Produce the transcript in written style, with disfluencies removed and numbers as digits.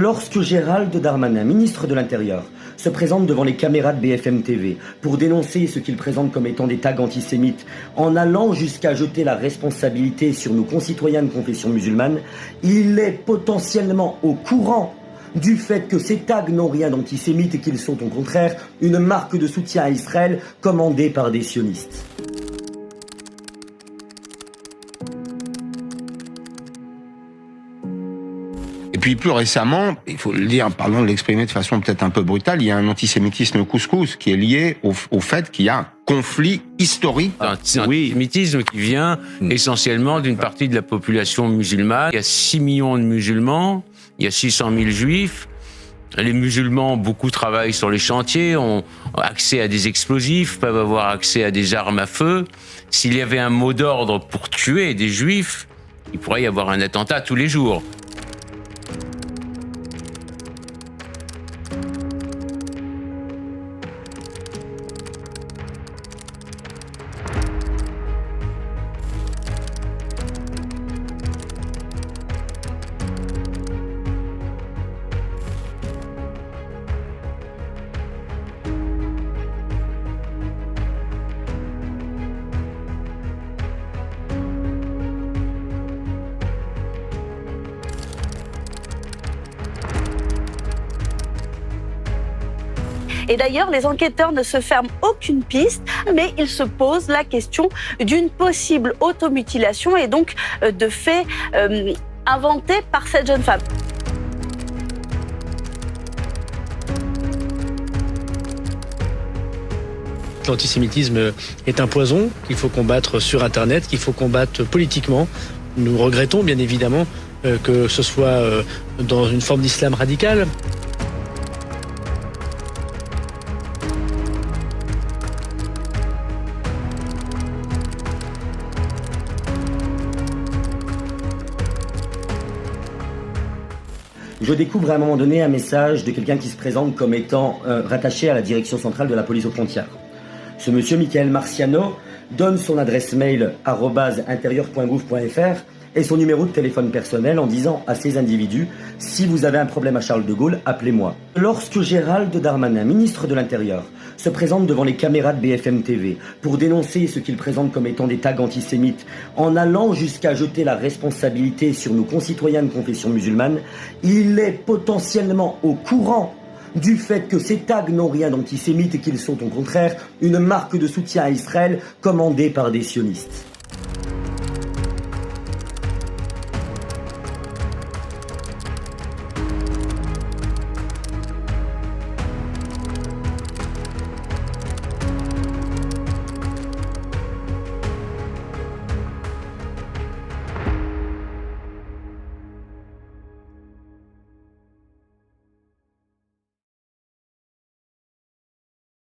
Lorsque Gérald Darmanin, ministre de l'Intérieur, se présente devant les caméras de BFM TV pour dénoncer ce qu'il présente comme étant des tags antisémites, en allant jusqu'à jeter la responsabilité sur nos concitoyens de confession musulmane, il est potentiellement au courant du fait que ces tags n'ont rien d'antisémite et qu'ils sont au contraire une marque de soutien à Israël commandée par des sionistes. Et puis plus récemment, il faut le dire, pardon de l'exprimer de façon peut-être un peu brutale, il y a un antisémitisme couscous qui est lié au fait qu'il y a un conflit historique. Un antisémitisme qui vient essentiellement d'une partie de la population musulmane. Il y a 6 millions de musulmans, il y a 600 000 juifs. Les musulmans, beaucoup travaillent sur les chantiers, ont accès à des explosifs, peuvent avoir accès à des armes à feu. S'il y avait un mot d'ordre pour tuer des juifs, il pourrait y avoir un attentat tous les jours. Et d'ailleurs, les enquêteurs ne se ferment aucune piste, mais ils se posent la question d'une possible automutilation et donc de faits inventés par cette jeune femme. L'antisémitisme est un poison qu'il faut combattre sur Internet, qu'il faut combattre politiquement. Nous regrettons bien évidemment que ce soit dans une forme d'islam radical. Je découvre à un moment donné un message de quelqu'un qui se présente comme étant rattaché à la direction centrale de la police aux frontières. Ce monsieur, Michael Marciano, donne son adresse mail @intérieur.gouv.fr et son numéro de téléphone personnel en disant à ces individus « Si vous avez un problème à Charles de Gaulle, appelez-moi ». Lorsque Gérald Darmanin, ministre de l'Intérieur, se présente devant les caméras de BFM TV pour dénoncer ce qu'il présente comme étant des tags antisémites, en allant jusqu'à jeter la responsabilité sur nos concitoyens de confession musulmane, il est potentiellement au courant du fait que ces tags n'ont rien d'antisémite et qu'ils sont au contraire une marque de soutien à Israël commandée par des sionistes.